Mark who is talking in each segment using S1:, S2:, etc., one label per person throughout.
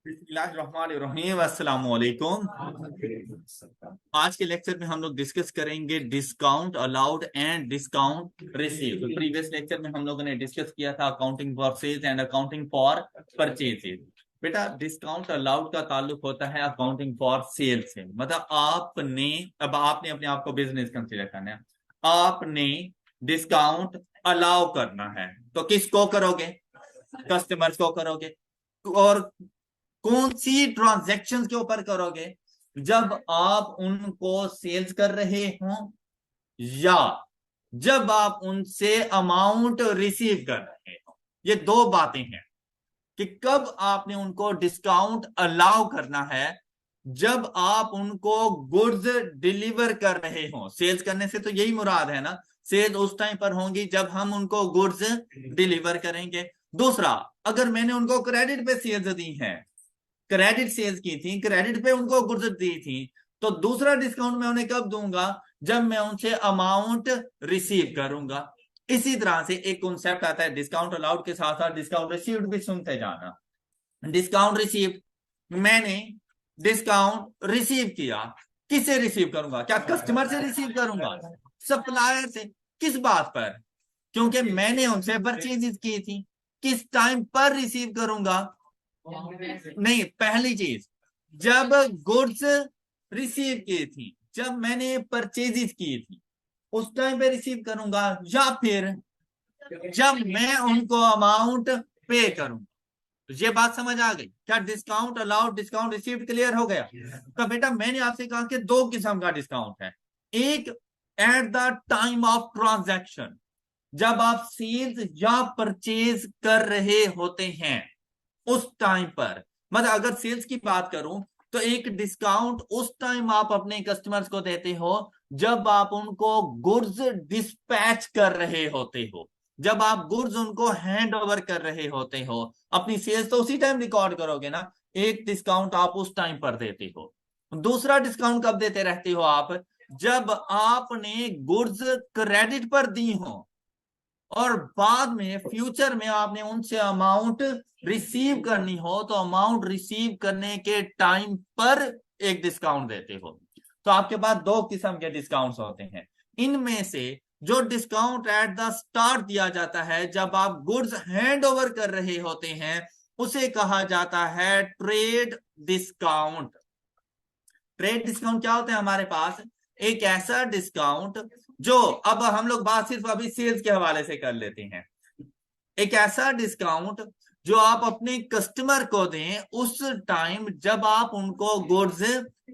S1: बिस्मिल्लाहिर्रहमानिर्रहीम, अस्सलाम वालेकुम। आज के लेक्चर में हम लोग डिस्कस करेंगे discount allowed and discount received. Previous lecture में हम लोगों ने डिस्कस किया था accounting for sales and accounting for purchases. बेटा, डिस्काउंट अलाउड का ताल्लुक होता है अकाउंटिंग फॉर सेल्स से। मतलब आपने अपने आप को बिजनेस कंसीडर करना है, आपने डिस्काउंट अलाउ करना है तो किसको करोगे? कस्टमर्स को करोगे। और कौन सी ट्रांजैक्शन के ऊपर करोगे? जब आप उनको सेल्स कर रहे हो या जब आप उनसे अमाउंट रिसीव कर रहे हो। ये दो बातें हैं कि कब आपने उनको डिस्काउंट अलाउ करना है। जब आप उनको गुड्स डिलीवर कर रहे हो, सेल्स करने से तो यही मुराद है ना। सेल्स उस टाइम पर होंगी जब हम उनको गुड्स डिलीवर करेंगे। दूसरा, अगर मैंने उनको क्रेडिट पे सेल्स दी है, क्रेडिट सेल्स की थी, क्रेडिट पे उनको गुड्स दी थी, तो दूसरा डिस्काउंट मैं उन्हें कब दूंगा? जब मैं उनसे अमाउंट रिसीव करूंगा। इसी तरह से एक कॉन्सेप्ट आता है डिस्काउंट अलाउड के साथ साथ डिस्काउंट रिसीव्ड भी सुनते जाना। डिस्काउंट रिसीव, मैंने डिस्काउंट रिसीव किया। किससे रिसीव करूंगा? क्या कस्टमर से रिसीव करूंगा? सप्लायर से। किस बात पर? क्योंकि मैंने उनसे परचेज की थी। किस टाइम पर रिसीव करूंगा? नहीं, पहली चीज, जब गुड्स रिसीव की थी, जब मैंने परचेजेस की थी, उस टाइम पे रिसीव करूंगा, या फिर जब मैं उनको अमाउंट पे करूंगा। तो ये बात समझ आ गई? क्या discount allowed discount received clear हो गया? तो बेटा, मैंने आपसे कहा कि दो किस्म का डिस्काउंट है। एक, eight the time of transaction, जब आप सेल्स या परचेज कर रहे होते हैं उस टाइम पर। मतलब अगर सेल्स की बात करूं तो एक डिस्काउंट उस टाइम आप अपने कस्टमर्स को देते हो जब आप उनको गुड्स डिस्पैच कर रहे होते हो, जब आप गुड्स उनको हैंड ओवर कर रहे होते हो। अपनी सेल्स तो उसी टाइम रिकॉर्ड करोगे ना। एक डिस्काउंट आप उस टाइम पर देते हो। दूसरा डिस्काउंट कब देते रहते हो आप? जब आपने गुड्स क्रेडिट पर दी हो और बाद में फ्यूचर में आपने उनसे अमाउंट रिसीव करनी हो, तो अमाउंट रिसीव करने के टाइम पर एक डिस्काउंट देते हो। तो आपके पास दो किस्म के डिस्काउंट्स होते हैं। इनमें से जो डिस्काउंट एट द स्टार्ट दिया जाता है जब आप गुड्स हैंड ओवर कर रहे होते हैं, उसे कहा जाता है ट्रेड डिस्काउंट। ट्रेड डिस्काउंट क्या होता है हमारे पास? एक ऐसा डिस्काउंट जो, अब हम लोग बात सिर्फ अभी सेल्स के हवाले से कर लेते हैं। एक ऐसा डिस्काउंट जो आप अपने कस्टमर को दें उस टाइम जब आप उनको गुड्स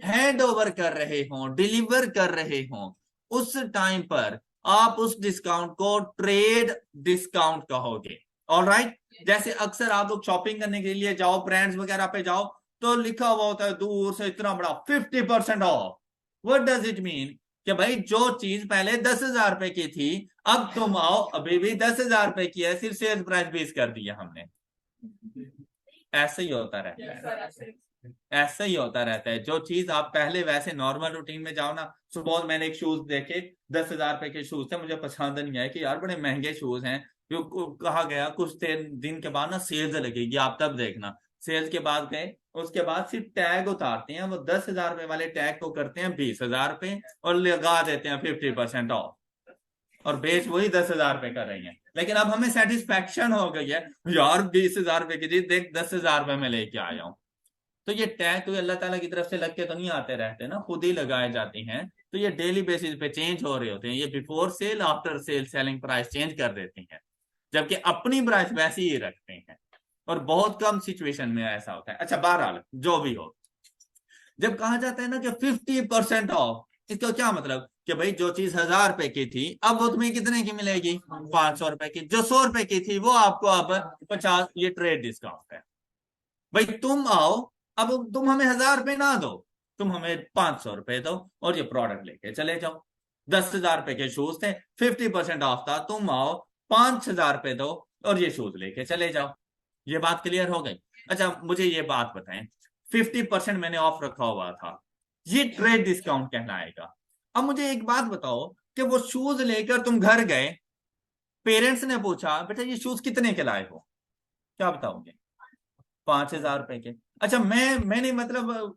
S1: हैंड ओवर कर रहे हो, डिलीवर कर रहे हो, उस टाइम पर आप उस डिस्काउंट को ट्रेड डिस्काउंट कहोगे। ऑलराइट। जैसे अक्सर आप लोग शॉपिंग करने के लिए जाओ, ब्रांड्स वगैरह पे जाओ, तो लिखा हुआ होता है दूर से इतना बड़ा 50% of. What does it mean? कि भाई जो चीज पहले 10,000 रुपए की थी, अब तुम आओ, अभी भी 10,000 रुपए की है, सिर्फ सेल्स प्राइस बेस कर दिया हमने। ऐसे ही होता रहता है। ऐसा ही होता रहता है। जो चीज आप पहले वैसे नॉर्मल रूटीन में जाओ ना, सपोज मैंने एक शूज देखे, 10,000 रुपए के शूज थे, मुझे पसंद नहीं आया कि यार बड़े महंगे शूज हैं। जो कहा गया कुछ दिन के बाद ना सेल्स लगेगी, आप तब देखना। सेल्स के बाद गए, उसके बाद सिर्फ टैग उतारते हैं, वो 10,000 रुपए वाले टैग को करते हैं 20,000 रुपए और लगा देते हैं 50% ऑफ, और बेच वही 10,000 रुपए कर रही है। लेकिन अब हमें सेटिस्फेक्शन हो गई है, यार 20,000 रुपए की चीज देख 10,000 रुपए में लेके आया हूं। तो ये टैग तो अल्लाह ताला की तरफ से लग के तो नहीं आते रहते ना, खुद ही लगाए जाते हैं। तो ये डेली बेसिस पे चेंज हो रहे होते हैं। ये before sale after sale selling price change कर देते हैं, जबकि अपनी प्राइस वैसी ही रखते हैं। और बहुत कम सिचुएशन में ऐसा होता है। अच्छा, बहरहाल जो भी हो, जब कहा जाता है ना कि 50% ऑफ, इसका क्या मतलब? कि भाई जो चीज 1,000 रुपए की थी अब वो तुम्हें कितने की मिलेगी? 500 रुपए की। जो 100 रुपए की थी वो आपको अब 50। ये ट्रेड डिस्काउंट है। भाई तुम आओ, अब तुम हमें 1,000 रुपए ना दो, तुम हमें 500 रुपए दो और ये प्रोडक्ट लेके चले जाओ। 10,000 रुपए के शूज थे, 50% ऑफ था, तुम आओ 5,000 रुपए दो और ये शूज लेके चले जाओ। ये बात क्लियर हो गई? अच्छा, मुझे ये बात बताएं, 50% मैंने ऑफ रखा हुआ था, ये ट्रेड डिस्काउंट कहलाएगा। अब मुझे एक बात बताओ कि वो शूज लेकर तुम घर गए, पेरेंट्स ने पूछा बेटा ये शूज कितने के लाए हो, क्या बताओगे? 5,000 रुपए के। अच्छा, मैंने मतलब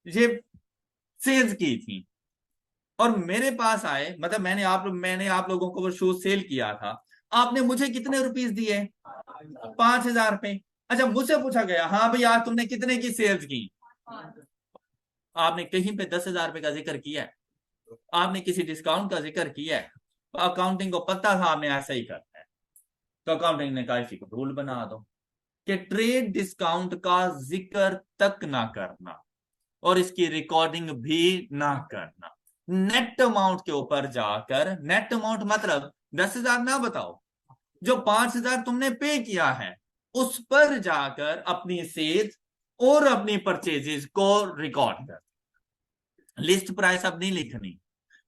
S1: ये सेल्स की थी और मेरे पास आए, मतलब मैंने आप लोगों को वो शूज सेल किया था, आपने मुझे कितने रुपीस दिए? 5,000 रुपए। अच्छा, मुझसे पूछा गया, हाँ भाई आज तुमने कितने की सेल्स की? आपने कहीं पे 10,000 रुपए का जिक्र किया है? आपने किसी डिस्काउंट का जिक्र किया है? तो अकाउंटिंग को पता था आपने ऐसा ही करना है, तो अकाउंटिंग ने कहा इसी को रूल बना दो कि ट्रेड डिस्काउंट का जिक्र तक ना करना और इसकी रिकॉर्डिंग भी ना करना। नेट अमाउंट के ऊपर जाकर, नेट अमाउंट मतलब 10,000 ना बताओ, जो 5,000 तुमने पे किया है उस पर जाकर अपनी सेल्स और अपनी परचेजेस को रिकॉर्ड कर। लिस्ट प्राइस अब नहीं लिखनी,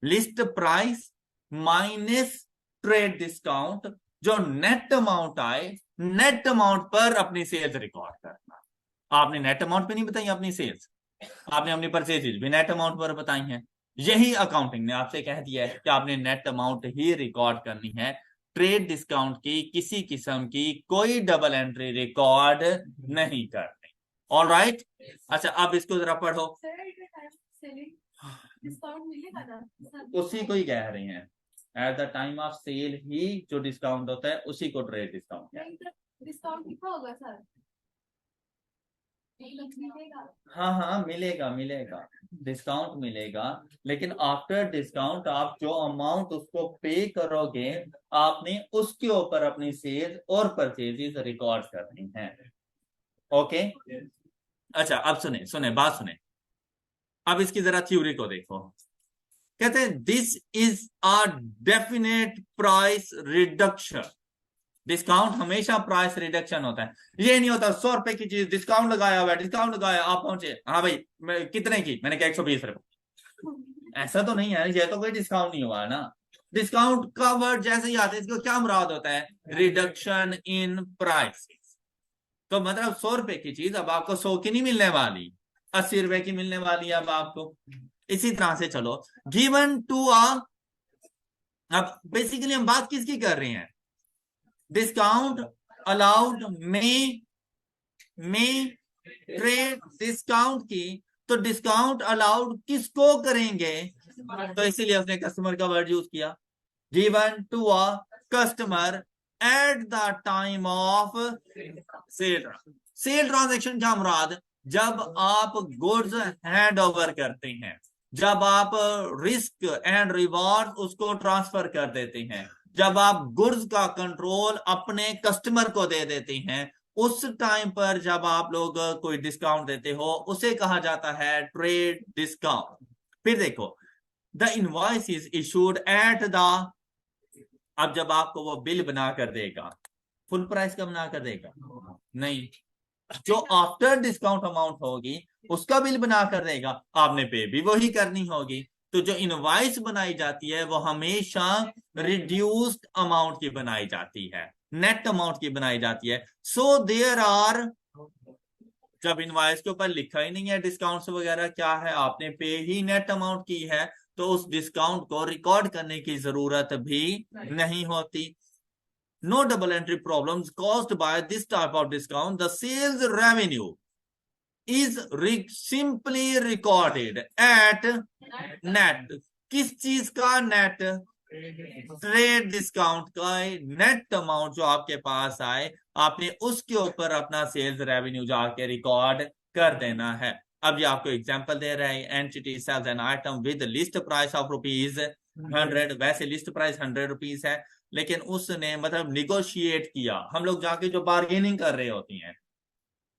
S1: list price minus trade discount, जो नेट अमाउंट आए नेट अमाउंट पर अपनी सेल्स रिकॉर्ड करना। आपने नेट अमाउंट पे नहीं बताई अपनी सेल्स, आपने अपनी परचेजेज भी नेट अमाउंट पर बताई हैं। यही अकाउंटिंग ने आपसे कह दिया है कि आपने नेट अमाउंट ही रिकॉर्ड करनी है, ट्रेड डिस्काउंट की किसी किस्म की कोई डबल एंट्री रिकॉर्ड नहीं करनी। All right. अच्छा, अब इसको जरा पढ़ो।
S2: डिस्काउंट मिलेगा ना?
S1: उसी को ही कह रहे हैं, at the time of sale ही जो डिस्काउंट होता है उसी को ट्रेड डिस्काउंट कहते हैं।
S2: डिस्काउंट लिखा होगा सर? मिलेगा?
S1: हाँ हाँ, मिलेगा मिलेगा, डिस्काउंट मिलेगा, लेकिन आफ्टर डिस्काउंट आप जो अमाउंट उसको पे करोगे आपने उसके ऊपर अपनी सेल्स और परचेजेस रिकॉर्ड करनी है। ओके। अच्छा, अब सुने सुने बात सुने, अब इसकी जरा थ्योरी को देखो। कहते हैं this is a definite price reduction. Discount हमेशा प्राइस रिडक्शन होता है, ये नहीं होता 100 रुपए की चीज डिस्काउंट लगाया हुआ है, डिस्काउंट लगाया, आप पहुंचे, हाँ भाई कितने की, मैंने कहा 120 रुपए। ऐसा तो नहीं है, ये तो कोई डिस्काउंट नहीं हुआ है ना। डिस्काउंट का वर्ड जैसे ही आता है इसको क्या मुराद होता है? Reduction in price. तो मतलब 100 रुपए की चीज अब आपको 100 की नहीं मिलने वाली, 80 रुपए की मिलने वाली है अब आपको। इसी तरह से चलो, गिवन टू अ, अब बेसिकली हम बात किसकी कर रहे हैं? डिस्काउंट अलाउड में ट्रेड डिस्काउंट की। तो डिस्काउंट अलाउड किसको करेंगे? तो इसीलिए उसने कस्टमर का वर्ड यूज किया, given to a customer at the time of sale. Sale transaction क्या मुराद? जब आप गुड्स हैंड ओवर करते हैं, जब आप रिस्क एंड रिवॉर्ड उसको ट्रांसफर कर देते हैं, जब आप गुड्स का कंट्रोल अपने कस्टमर को दे देते हैं, उस टाइम पर जब आप लोग कोई डिस्काउंट देते हो उसे कहा जाता है ट्रेड डिस्काउंट। फिर देखो, the invoice is issued at the, अब जब आपको वो बिल बना कर देगा, फुल प्राइस का बना कर देगा नहीं, जो आफ्टर डिस्काउंट अमाउंट होगी उसका बिल बना कर देगा, आपने पे भी वही करनी होगी। तो जो इनवॉइस बनाई जाती है वो हमेशा रिड्यूस्ड अमाउंट की बनाई जाती है, नेट अमाउंट की बनाई जाती है। सो देयर आर, जब इनवॉइस के ऊपर लिखा ही नहीं है डिस्काउंट्स वगैरह क्या है, आपने पे ही नेट अमाउंट की है, तो उस डिस्काउंट को रिकॉर्ड करने की जरूरत भी नहीं होती। No double entry problems caused by this type of discount. The sales revenue is simply recorded at net. किस चीज का नेट? ट्रेड डिस्काउंट का नेट अमाउंट जो आपके पास आए आपने उसके ऊपर अपना सेल्स रेवेन्यू जाके रिकॉर्ड कर देना है। अब ये आपको एग्जांपल दे रहा है, entity sells an item with list price of ₹100। वैसे लिस्ट प्राइस ₹100 है, लेकिन उसने मतलब निगोशिएट किया, हम लोग जाके जो बार्गेनिंग कर रहे होती हैं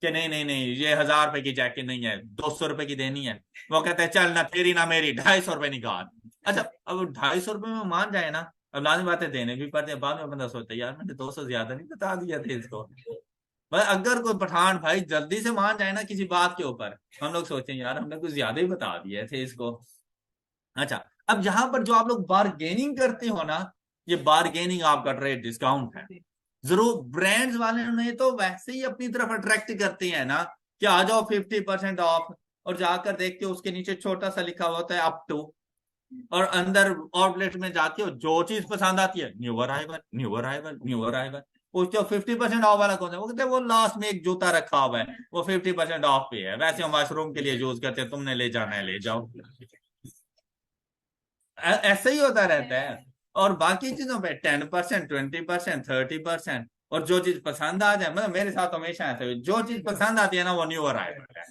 S1: कि नहीं नहीं नहीं ये 1,000 रुपए की जैकेट नहीं है, 200 रुपए की देनी है, वो कहते हैं चल ना तेरी ना मेरी 250 रुपए निकाल। अच्छा, अब 250 रुपए में मान जाए ना, अब लाजमी बातें देने भी पड़ते हैं, बाद में बंदा सोचता है यार मैंने 200 ज्यादा नहीं बता दिया थे इसको। भाई अगर कोई पठान भाई जल्दी से मान जाए ना किसी बात के ऊपर, हम लोग सोचते हैं यार हमने कुछ ज्यादा ही बता दिए थे इसको। अच्छा, अब यहां पर जो आप लोग बार्गेनिंग करते हो ना, ये बार्गेनिंग आपका ट्रेड डिस्काउंट है। जरूर ब्रांड्स वाले ने तो वैसे ही अपनी तरफ अट्रैक्ट करते हैं ना कि आ जाओ 50% ऑफ, और जाकर देखते हो उसके नीचे छोटा सा लिखा होता है अप टू, और अंदर आउटलेट में जाते हो जो चीज पसंद आती है new arrival new arrival new arrival, पूछते हो 50% ऑफ वाला कौन सा, वो कहते हैं वो लास्ट में एक जूता रखा हुआ है, वो 50% ऑफ पे है, वैसे हम वॉशरूम के लिए यूज करते हैं, तुमने ले जाना है ले जाओ। ऐसा ही होता रहता है। और बाकी चीजों पे 10%, 20%, 30%, और जो चीज पसंद आ जाए, मतलब मेरे साथ हमेशा ऐसा है, जो चीज पसंद आती है ना वो न्यू अराइवल है,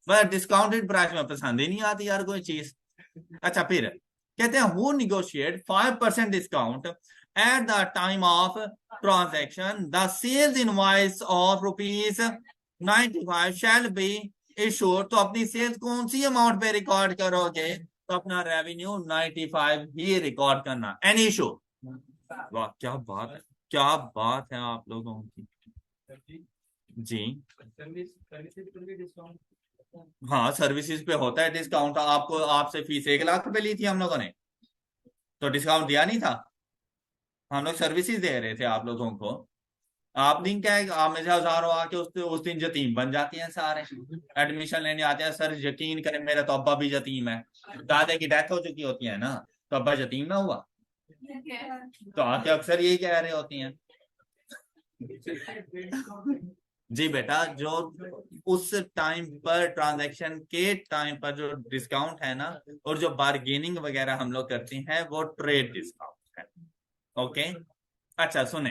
S1: मतलब डिस्काउंटेड प्राइस में पसंद ही नहीं आती यार कोई चीज। अच्छा, फिर कहते हैं who negotiate 5% discount at the time of transaction, the sales invoice of ₹95 shall be issued. तो अपनी सेल्स कौन सी अमाउंट पे रिकॉर्ड करोगे, तो अपना रेवेन्यू 95 ही रिकॉर्ड करना, एनी इशू। वाह क्या बात है, क्या बात है आप लोगों की जी। हाँ, सर्विसेज पे होता है डिस्काउंट। आपको आपसे फीस 1 लाख रुपए ली थी हम लोगों ने, तो डिस्काउंट दिया नहीं था, हम लोग सर्विसेज दे रहे थे आप लोगों को। आप दिन क्या है, आप में से हजारों आके उस दिन यतीम बन जाते हैं सारे, एडमिशन लेने आते हैं, सर यकीन करें मेरा तो अब्बा भी यतीम है, दादा की डेथ हो चुकी होती है ना, तो अब्बा यतीम ना हुआ, तो आके अक्सर यही कह रहे होती हैं। जी बेटा, जो उस टाइम पर ट्रांजैक्शन के टाइम पर जो डिस्काउंट है ना, और जो बार्गेनिंग वगैरह हम लोग करते हैं वो ट्रेड डिस्काउंट है। ओके, अच्छा सुने,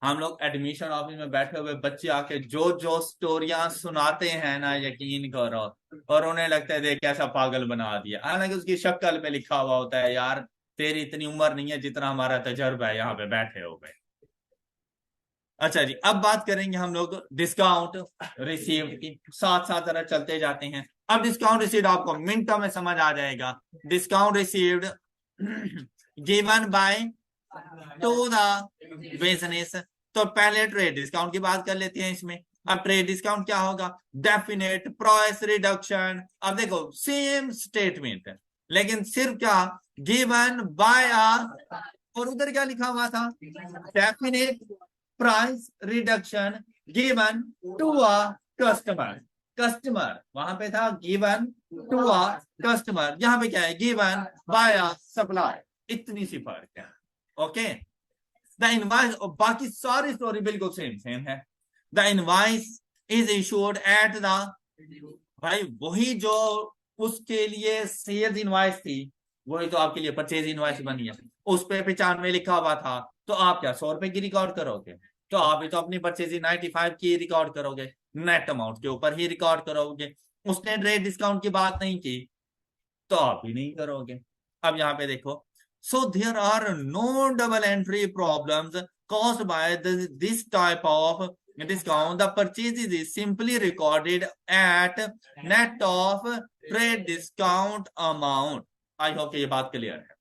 S1: हम लोग एडमिशन ऑफिस में बैठे हुए बच्चे आके जो जो स्टोरियां सुनाते हैं ना, यकीन करो, और उन्हें लगता है देख कैसा पागल बना दिया, हालांकि उसकी शक्ल पे लिखा हुआ होता है यार तेरी इतनी उम्र नहीं है जितना हमारा तजर्बा है यहाँ पे बैठे हुए। अच्छा जी, अब बात करेंगे हम लोग डिस्काउंट रिसीव्ड की, साथ साथ जरा चलते जाते हैं। अब डिस्काउंट रिसीव्ड आपको मिनटों में समझ आ जाएगा। Discount received given by two the business. तो पहले ट्रेड डिस्काउंट की बात कर लेते हैं इसमें। अब ट्रेड डिस्काउंट क्या होगा, डेफिनेट प्राइस रिडक्शन। अब देखो सेम स्टेटमेंट, लेकिन सिर्फ क्या, गिवन बाय अ, और उधर क्या लिखा हुआ था, definite price reduction given to a customer. Customer वहां पे था गिवन टू अ कस्टमर, यहां पे क्या है, गिवन बाय अ सप्लायर। इतनी सी फर्क है। ओके, द इनवाइस, बाकी सारी स्टोरी बिल्कुल सेम सेम है। The invoice is issued at the, भाई वही जो उसके लिए सेल्स इनवाइस थी, वही तो आपके लिए परचेज इनवाइस बनी है। उस पे 95 लिखा हुआ था, तो आप क्या 100 रुपए की रिकॉर्ड करोगे, तो आप भी तो अपनी परचेज 95 की रिकॉर्ड करोगे, नेट अमाउंट के ऊपर ही रिकॉर्ड करोगे। उसने रेट डिस्काउंट की बात नहीं की, तो आप भी नहीं करोगे। अब यहाँ पे देखो, so there are no double entry problems caused by this type of discount. The purchase is simply recorded at net of trade discount amount. I hope ये बात क्लियर है।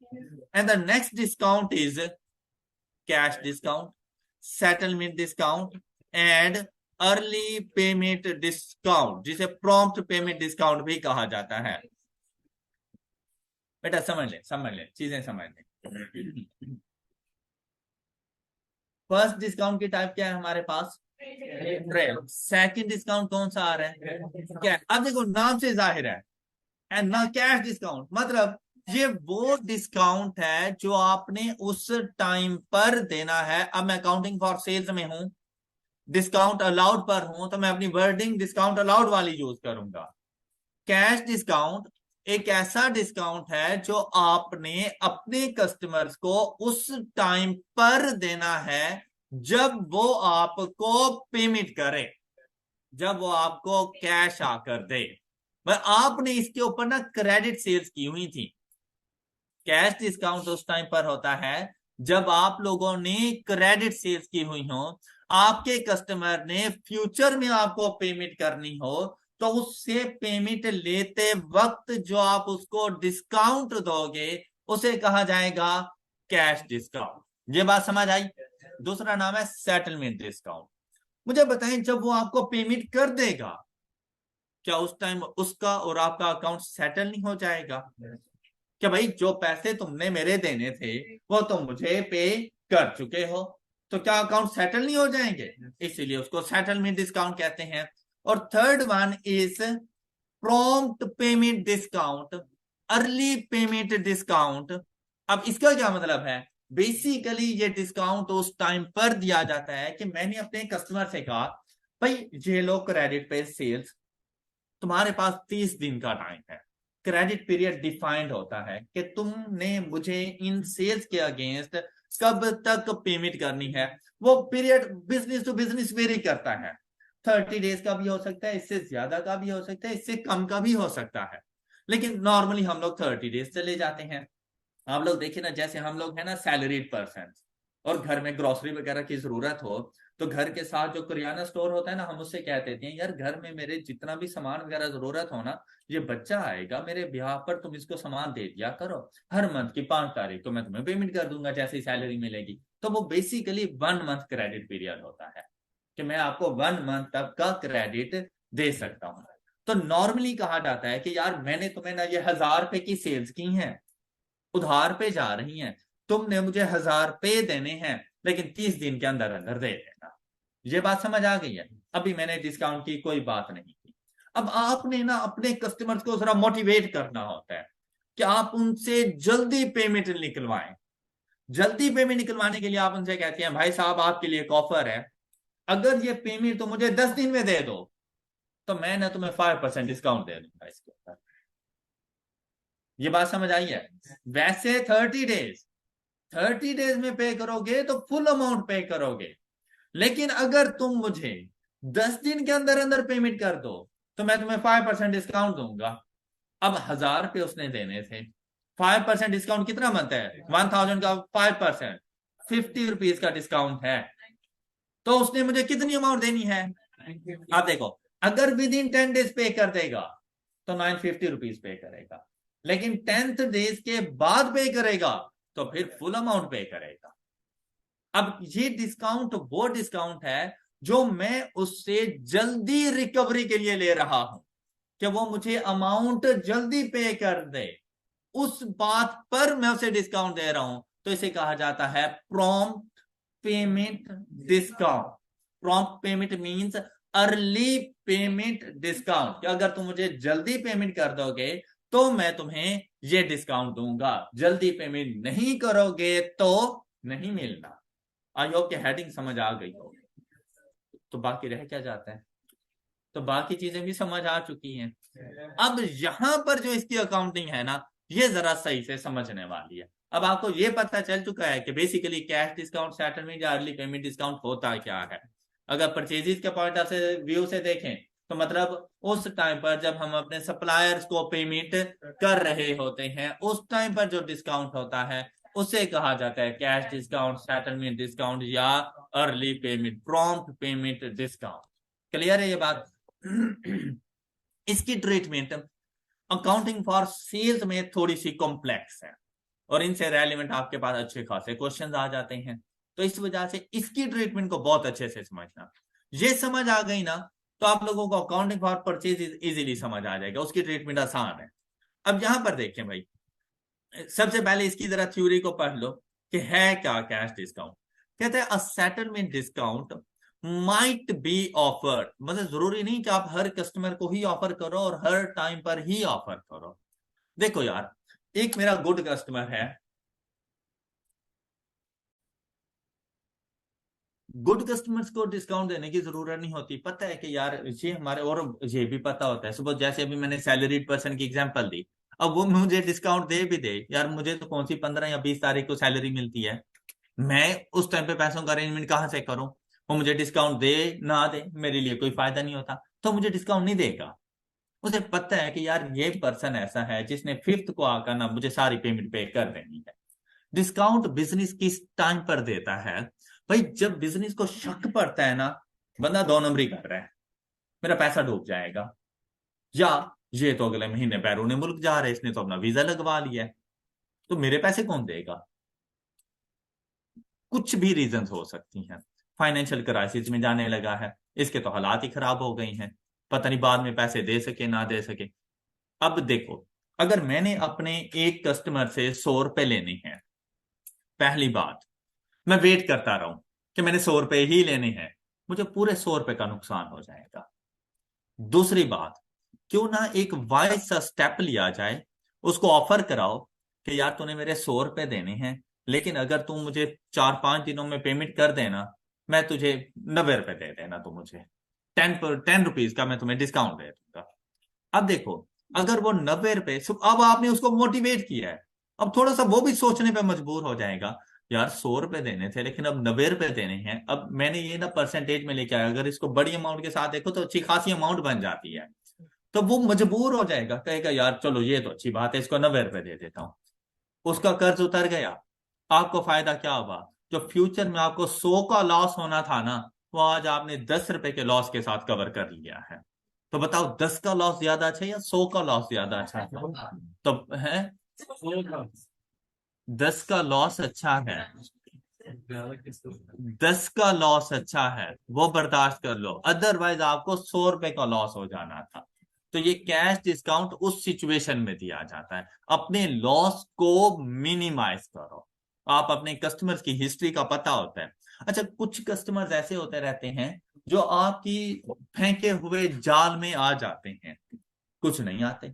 S1: And the next discount is cash discount, settlement discount and early payment discount, जिसे prompt payment discount भी कहा जाता है। बेटा समझ ले चीजें समझ ले। फर्स्ट डिस्काउंट की टाइप क्या है हमारे पास, ट्रेड। सेकंड डिस्काउंट कौन सा आ रहा है, क्या, अब देखो नाम से जाहिर है, एंड ना कैश डिस्काउंट, मतलब ये वो डिस्काउंट है जो आपने उस टाइम पर देना है। अब मैं अकाउंटिंग फॉर सेल्स में हूं, डिस्काउंट अलाउड पर हूं, तो मैं अपनी वर्डिंग डिस्काउंट अलाउड वाली यूज करूंगा। कैश डिस्काउंट एक ऐसा डिस्काउंट है जो आपने अपने कस्टमर्स को उस टाइम पर देना है जब वो आपको पेमेंट करे, जब वो आपको कैश आकर दे। आपने इसके ऊपर ना क्रेडिट सेल्स की हुई थी। कैश डिस्काउंट उस टाइम पर होता है जब आप लोगों ने क्रेडिट सेल्स की हुई हो, आपके कस्टमर ने फ्यूचर में आपको पेमेंट करनी हो, तो उससे पेमेंट लेते वक्त जो आप उसको डिस्काउंट दोगे उसे कहा जाएगा कैश डिस्काउंट। ये बात समझ आई। दूसरा नाम है सेटलमेंट डिस्काउंट। मुझे बताएं, जब वो आपको पेमेंट कर देगा, क्या उस टाइम उसका और आपका अकाउंट सेटल नहीं हो जाएगा? क्या भाई जो पैसे तुमने मेरे देने थे वो तुम मुझे पे कर चुके हो, तो क्या अकाउंट सेटल नहीं हो जाएंगे? इसीलिए उसको सेटलमेंट डिस्काउंट कहते हैं। और third one is prompt payment discount, early payment discount. अब इसका क्या मतलब है, बेसिकली ये डिस्काउंट उस टाइम पर दिया जाता है कि मैंने अपने कस्टमर से कहा भाई ये लो क्रेडिट पे सेल्स, तुम्हारे पास 30 दिन का टाइम है। क्रेडिट पीरियड डिफाइंड होता है कि तुमने मुझे इन सेल्स के अगेंस्ट कब तक पेमेंट करनी है। वो period business to business vary करता है, 30 डेज का भी हो सकता है, इससे ज्यादा का भी हो सकता है, इससे कम का भी हो सकता है, लेकिन नॉर्मली हम लोग 30 डेज चले जाते हैं। आप लोग देखिए ना, जैसे हम लोग है ना सैलरीड पर्सन, और घर में ग्रोसरी वगैरह की जरूरत हो तो घर के साथ जो किराना स्टोर होता है ना, हम उससे कह देते हैं यार घर में मेरे जितना भी सामान वगैरह जरूरत हो ना, ये बच्चा आएगा मेरे ब्याह पर, तुम इसको सामान दे दिया करो, हर मंथ की 5 तारीख को मैं तुम्हें पेमेंट कर दूंगा जैसे ही सैलरी मिलेगी। तो वो बेसिकली 1 मंथ क्रेडिट पीरियड होता है कि मैं आपको 1 मंथ तक का क्रेडिट दे सकता हूं। तो नॉर्मली कहा जाता है कि यार मैंने तुम्हें ना ये 1000 रुपए की सेल्स की है, उधार पे जा रही हैं, तुमने मुझे 1000 रुपए देने हैं, लेकिन 30 दिन के अंदर अंदर दे देना। ये बात समझ आ गई है? अभी मैंने डिस्काउंट की कोई बात नहीं की। अब आपने ना अपने कस्टमर्स को जरा मोटिवेट करना होता है कि आप उनसे जल्दी पेमेंट निकलवाएं। जल्दी पेमेंट निकलवाने के लिए आप उनसे कहते हैं भाई साहब आपके लिए एक ऑफर है, अगर ये पेमेंट तो मुझे 10 दिन में दे दो तो मैं ना तुम्हें 5% डिस्काउंट दे दूंगा इसके ऊपर। ये बात समझ आई है? वैसे 30 डेज में पे करोगे तो फुल अमाउंट पे करोगे, लेकिन अगर तुम मुझे 10 दिन के अंदर अंदर पेमेंट कर दो तो मैं तुम्हें 5% डिस्काउंट दूंगा। अब 1000 रुपए उसने देने थे, 5% डिस्काउंट कितना बनता है? 1000 का 5% 50 रुपीज का डिस्काउंट है। तो उसने मुझे कितनी अमाउंट देनी है? आप देखो, अगर विद इन 10 डेज पे कर देगा तो 950 रुपीज पे करेगा, लेकिन 10th डेज के बाद पे करेगा तो फिर फुल अमाउंट पे करेगा। अब ये डिस्काउंट वो डिस्काउंट है जो मैं उससे जल्दी रिकवरी के लिए ले रहा हूं कि वो मुझे अमाउंट जल्दी पे कर दे, उस बात पर मैं उसे डिस्काउंट दे रहा हूं। तो इसे कहा जाता है prompt payment discount. Prompt payment means early payment discount, अगर तुम मुझे जल्दी पेमेंट कर दोगे तो मैं तुम्हें ये डिस्काउंट दूंगा, जल्दी पेमेंट नहीं करोगे तो नहीं मिलना। आई होप कि हेडिंग समझ आ गई हो। तो बाकी रह क्या जाता है? तो बाकी चीजें भी समझ आ चुकी हैं। अब यहां पर जो इसकी अकाउंटिंग है ना, ये जरा सही से समझने वाली है। अब आपको ये पता चल चुका है कि बेसिकली कैश डिस्काउंट, सेटलमेंट या अर्ली पेमेंट डिस्काउंट होता क्या है। अगर परचेजेस के पॉइंट ऑफ व्यू से देखें तो मतलब उस टाइम पर जब हम अपने सप्लायर्स को पेमेंट कर रहे होते हैं, उस टाइम पर जो डिस्काउंट होता है उसे कहा जाता है कैश डिस्काउंट, सेटलमेंट डिस्काउंट या early payment, prompt payment discount. Clear है ये बात? इसकी ट्रीटमेंट अकाउंटिंग फॉर सेल्स में थोड़ी सी कॉम्प्लेक्स है और इनसे रेलिवेंट आपके पास अच्छे खासे क्वेश्चंस आ जाते हैं। तो इस वजह से इसकी ट्रीटमेंट को बहुत अच्छे से समझना। ये समझ आ गई ना तो आप लोगों को अकाउंटिंग फॉर परचेज इजीली समझ आ जाएगा, उसकी ट्रीटमेंट आसान है। अब यहां पर देखें भाई, सबसे पहले इसकी जरा थ्योरी को पढ़ लो कि है क्या कैश डिस्काउंट। कहते हैं a settlement discount might be offered, मतलब जरूरी नहीं कि आप हर कस्टमर को ही ऑफर करो और हर टाइम पर ही ऑफर करो। देखो यार, एक मेरा गुड कस्टमर है, गुड कस्टमर्स को डिस्काउंट देने की जरूरत नहीं होती। पता है कि यार ये हमारे, और ये भी पता होता है सुबह, जैसे अभी मैंने सैलरीड पर्सन की एग्जांपल दी, अब वो मुझे डिस्काउंट दे भी दे, यार मुझे तो कौन सी 15 या 20 तारीख को सैलरी मिलती है, मैं उस टाइम पे पैसों का अरेंजमेंट कहां से करूं? वो मुझे डिस्काउंट दे ना दे मेरे लिए कोई फायदा नहीं होता, तो मुझे डिस्काउंट नहीं देगा। उसे पता है कि यार ये पर्सन ऐसा है जिसने 5th को आकर ना मुझे सारी पेमेंट पे कर देनी है। डिस्काउंट बिजनेस किस टाइम पर देता है? भाई जब बिजनेस को शक पड़ता है ना, बंदा 2 नंबरी कर रहा है, मेरा पैसा डूब जाएगा, या ये तो अगले महीने बैरून मुल्क जा रहे हैं, इसने तो अपना वीजा लगवा लिया है, तो मेरे पैसे कौन देगा? कुछ भी रीजन हो सकती हैं। फाइनेंशियल क्राइसिस में जाने लगा है, इसके तो हालात ही खराब हो गई हैं, पता नहीं बाद में पैसे दे सके ना दे सके। अब देखो, अगर मैंने अपने एक कस्टमर से 100 रुपए लेने हैं, पहली बात मैं वेट करता रहूं कि मैंने 100 रुपए ही लेने हैं, मुझे पूरे 100 रुपए का नुकसान हो जाएगा। दूसरी बात, क्यों ना एक वाइज सा स्टेप लिया जाए, उसको ऑफर कराओ कि यार तूने मेरे 100 रुपए देने हैं, लेकिन अगर तुम मुझे 4-5 दिनों में पेमेंट कर देना, मैं तुझे 90 रुपए दे देना, तो मुझे 10 रुपीज का मैं तुम्हें डिस्काउंट दे दूंगा। अब देखो, अगर वो 90 रुपए, अब आपने उसको मोटिवेट किया है, अब थोड़ा सा वो भी सोचने पे मजबूर हो जाएगा, यार 100 रुपए देने थे लेकिन अब 90 रुपए देने हैं। अब मैंने ये ना परसेंटेज में लेके आया, अगर इसको बड़ी अमाउंट के साथ देखो तो अच्छी खासी अमाउंट बन जाती है। तो वो मजबूर हो जाएगा, कहेगा यार चलो ये तो अच्छी बात है, इसको 90 रुपए दे देता हूँ। उसका कर्ज उतर गया। आपको फायदा क्या हुआ? जो फ्यूचर में आपको 100 का लॉस होना था ना, वो आज आपने 10 रुपए के लॉस के साथ कवर कर लिया है। तो बताओ, 10 का लॉस ज्यादा अच्छा है या 100 का लॉस ज्यादा अच्छा है? तो है 10 का लॉस अच्छा है। 10 का लॉस अच्छा है, वो बर्दाश्त कर लो, अदरवाइज आपको 100 रुपए का लॉस हो जाना था। तो ये कैश डिस्काउंट उस सिचुएशन में दिया जाता है, अपने लॉस को मिनिमाइज करो। आप अपने कस्टमर्स की हिस्ट्री का पता होता है। अच्छा, कुछ कस्टमर्स ऐसे होते रहते हैं जो आपकी फेंके हुए जाल में आ जाते हैं, कुछ नहीं आते।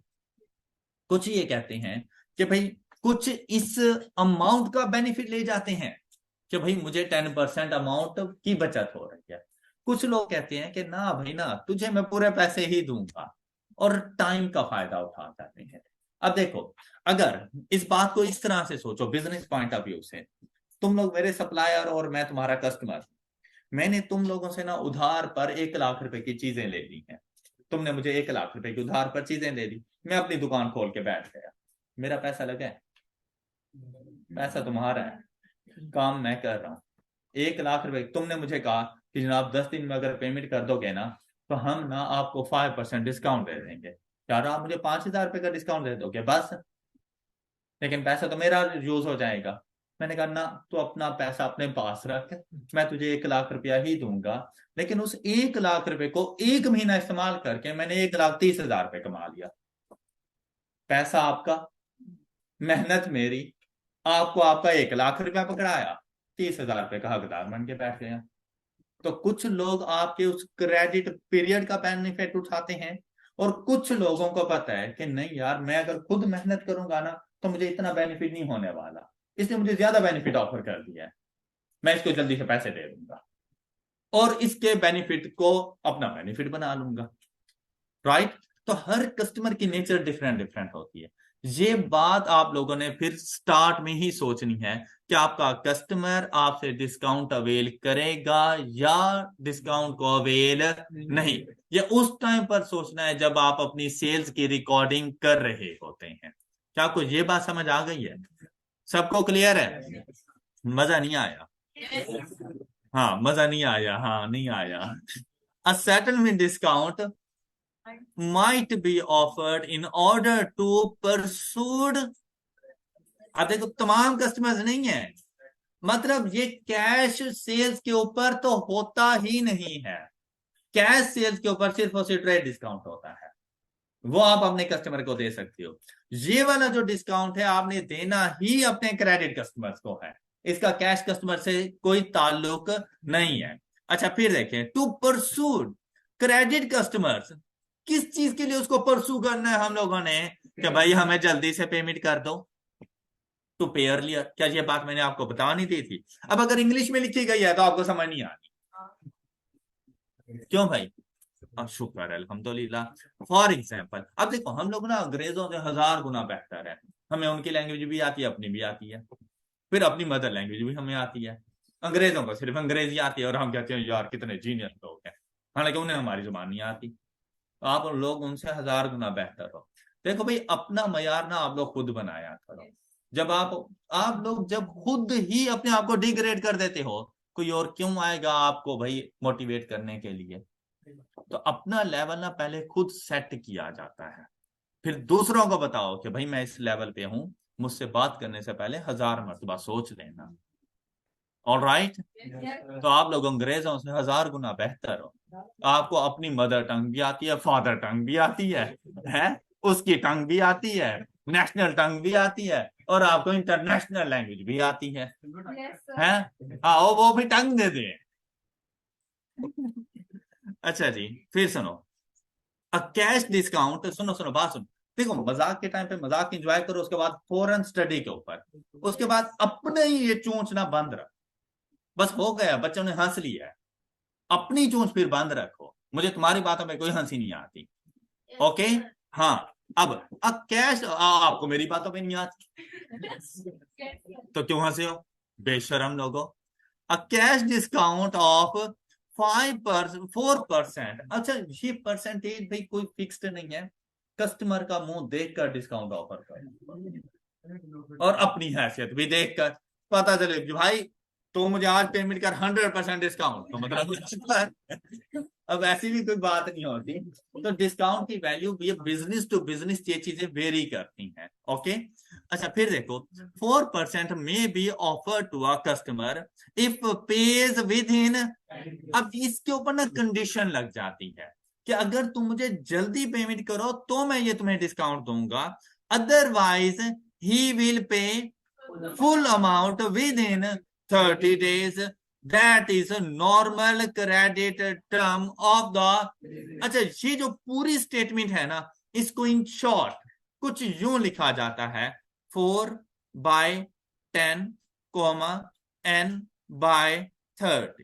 S1: कुछ ये कहते हैं कि भाई कुछ इस अमाउंट का बेनिफिट ले जाते हैं कि भाई मुझे 10% अमाउंट की बचत हो रही है। कुछ लोग कहते हैं कि ना भाई ना, तुझे मैं पूरे पैसे ही दूंगा, और टाइम का फायदा उठा जाते हैं। अब देखो, अगर इस बात को इस तरह से सोचो, बिजनेस पॉइंट ऑफ व्यू से, तुम लोग मेरे सप्लायर और मैं तुम्हारा कस्टमर, मैंने तुम लोगों से ना उधार पर 1 लाख रुपए की चीजें ले ली हैं। तुमने मुझे 1 लाख रुपए की उधार पर चीजें दे दी, मैं अपनी दुकान खोल के बैठ गया, मेरा पैसा लगा है, पैसा तुम्हारा है, काम मैं कर रहा हूं। 1 लाख रुपए तुमने मुझे कहा कि जनाब 10 दिन में अगर पेमेंट कर दोगे ना, तो हम ना आपको 5% डिस्काउंट दे देंगे। यार आप मुझे 5,000 रुपए का डिस्काउंट दे दोगे बस, लेकिन पैसा तो मेरा यूज हो जाएगा। मैंने कहा ना, तू अपना पैसा अपने पास रख, मैं तुझे 1 लाख रुपया ही दूंगा, लेकिन उस 1 लाख रुपए को 1 महीना इस्तेमाल करके मैंने 1,30,000 रुपए कमा लिया। पैसा आपका, मेहनत मेरी, आपको आपका 1 लाख रुपया पकड़ाया, 30,000 रुपए का हकदार बन के बैठ गया। तो कुछ लोग आपके उस क्रेडिट पीरियड का बेनिफिट उठाते हैं, और कुछ लोगों को पता है कि नहीं यार, मैं अगर खुद मेहनत करूंगा ना तो मुझे इतना बेनिफिट नहीं होने वाला, इसने मुझे ज्यादा बेनिफिट ऑफर कर दिया है, मैं इसको जल्दी से पैसे दे दूंगा और इसके बेनिफिट को अपना बेनिफिट बना लूंगा। राइट? तो हर कस्टमर की नेचर डिफरेंट डिफरेंट होती है। ये बात आप लोगों ने फिर स्टार्ट में ही सोचनी है कि आपका कस्टमर आपसे डिस्काउंट अवेल करेगा या डिस्काउंट को अवेल नहीं। ये उस टाइम पर सोचना है जब आप अपनी सेल्स की रिकॉर्डिंग कर रहे होते हैं। क्या आपको ये बात समझ आ गई है? सबको क्लियर है? मजा नहीं आया? हाँ, मजा नहीं आया, हाँ नहीं आया। A settlement discount might be offered in order to pursue। अब देखो, तमाम कस्टमर्स नहीं है, मतलब ये कैश सेल्स के ऊपर तो होता ही नहीं है। कैश सेल्स के ऊपर सिर्फ और सिर्फ ट्रेड डिस्काउंट होता है, वो आप अपने कस्टमर को दे सकते हो। ये वाला जो डिस्काउंट है आपने देना ही अपने क्रेडिट कस्टमर्स को है, इसका कैश कस्टमर से कोई ताल्लुक नहीं है। अच्छा, फिर देखें, टू परसू क्रेडिट कस्टमर्स, किस चीज के लिए उसको परसू करना है हम लोगों ने कि भाई हमें जल्दी से पेमेंट कर दो, टू पे अर्लियर। क्या ये बात मैंने आपको बता नहीं दी थी? अब अगर इंग्लिश में लिखी गई है तो आपको समझ नहीं आती, क्यों भाई? शुक्र है, अल्हम्दुलिल्लाह। फॉर एग्जाम्पल, अब देखो, हम लोग ना अंग्रेजों से 1000 गुना बेहतर है। हमें उनकी लैंग्वेज भी आती है, अपनी भी आती है, फिर अपनी मदर लैंग्वेज भी हमें आती है। अंग्रेजों को सिर्फ अंग्रेजी आती है और हम कहते हैं यार कितने जीनियस लोग हैं, हालांकि उन्हें हमारी जुबान नहीं आती। आप लोग उनसे 1000 गुना बेहतर हो। देखो भाई, अपना मयार ना आप लोग खुद बनाया करो। जब आप लोग जब खुद ही अपने आप को डिग्रेड कर देते हो, कोई और क्यों आएगा आपको भाई मोटिवेट करने के लिए? तो अपना लेवल ना पहले खुद सेट किया जाता है, फिर दूसरों को बताओ कि भाई मैं इस लेवल पे हूं, मुझसे बात करने से पहले 1000 मर्तबा सोच लेना। All right? तो आप लोग अंग्रेजों से 1000 गुना बेहतर हो। आपको अपनी मदर टंग भी आती है, फादर टंग भी आती है उसकी टंग भी आती है, नेशनल टंग भी आती है, और आपको इंटरनेशनल लैंग्वेज भी आती है। आओ वो भी टंग दे दे। अच्छा जी, फिर सुनो, अ कैश डिस्काउंट, सुनो सुनो बात सुनो, देखो मजाक के टाइम पे मजाक एंजॉय करो, उसके बाद फौरन स्टडी के ऊपर, उसके बाद अपने ही ये चोंचना बंद रखो। बस हो गया, बच्चों ने हंस लिया है, अपनी चोंच फिर बंद रखो, मुझे तुम्हारी बातों में कोई हंसी नहीं आती। ओके, हाँ। अब कैश आपको मेरी बातों में नहीं आती तो क्यों हंसे हो बेशरम लोगो। A cash discount of 4%। अच्छा, ये परसेंटेज भाई कोई फिक्स्ड नहीं है, कस्टमर का मुंह देखकर डिस्काउंट ऑफर कर और अपनी हैसियत भी देखकर पता चले कि भाई तो मुझे आज पेमेंट कर 100% डिस्काउंट, तो मतलब अब ऐसी भी कोई बात नहीं होती। तो डिस्काउंट की वैल्यू ये बिजनेस टू बिजनेस ये चीजें वेरी करती हैं। ओके, अच्छा फिर देखो 4% may be offer to a customer if pays within. अब इसके ऊपर ना कंडीशन लग जाती है कि अगर तुम मुझे जल्दी पेमेंट करो तो मैं ये तुम्हें डिस्काउंट दूंगा, otherwise he will pay full amount with in 30 days। That is normal credit term of the. अच्छा, ये जो पूरी स्टेटमेंट है ना, इसको इन शॉर्ट कुछ यूं लिखा जाता है 4/10, n/30।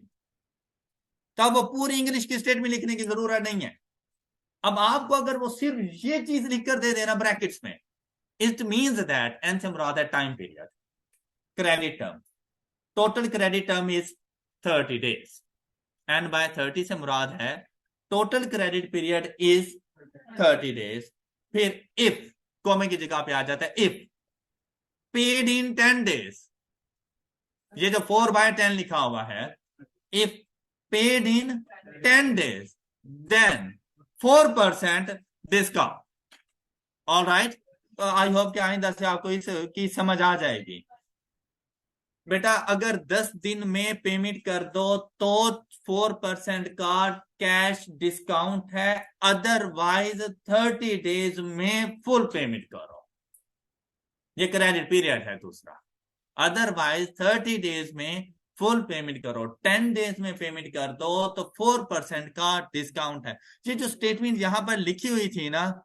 S1: तब वो पूरी इंग्लिश की स्टेटमेंट लिखने की जरूरत नहीं है। अब आपको अगर वो सिर्फ ये चीज लिखकर दे देना ब्रैकेट्स में, इट मींस दैट एन से मुराद है time period, credit term, total credit term is 30 days, n/30 से मुराद है total credit period is 30 days। फिर इफ कॉमे की जगह पे आ जाता है इफ पेड इन 10 days, ये जो 4/10 लिखा हुआ है, if paid in 10 days then 4% discount. All right, I hope कि आइंदा से आपको इसकी समझ आ जाएगी। बेटा अगर 10 दिन में पेमेंट कर दो तो 4% का कैश डिस्काउंट है, अदरवाइज 30 days में फुल पेमेंट करो, ये क्रेडिट पीरियड है दूसरा। अदरवाइज 30 days में फुल पेमेंट करो, 10 days में पेमेंट कर दो तो 4% का डिस्काउंट है। ये जो स्टेटमेंट यहां पर लिखी हुई थी ना,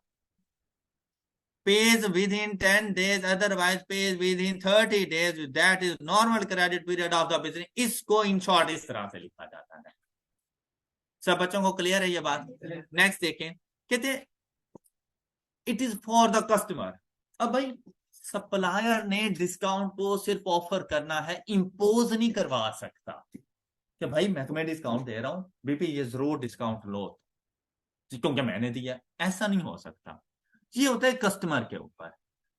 S1: pays within 10 days, otherwise pays within 30 days, that is normal credit period of the business, इसको इन शॉर्ट इस तरह से लिखा जाता है। सब बच्चों को क्लियर है ये बात? नेक्स्ट देखें, कहते it is for the customer. अब भाई सप्लायर ने डिस्काउंट को सिर्फ ऑफर करना है, इंपोज नहीं करवा सकता कि भाई मैं तुम्हें डिस्काउंट दे रहा हूं बीपी ये जरूर डिस्काउंट लो क्योंकि मैंने दिया, ऐसा नहीं हो सकता। ये होता है कस्टमर के ऊपर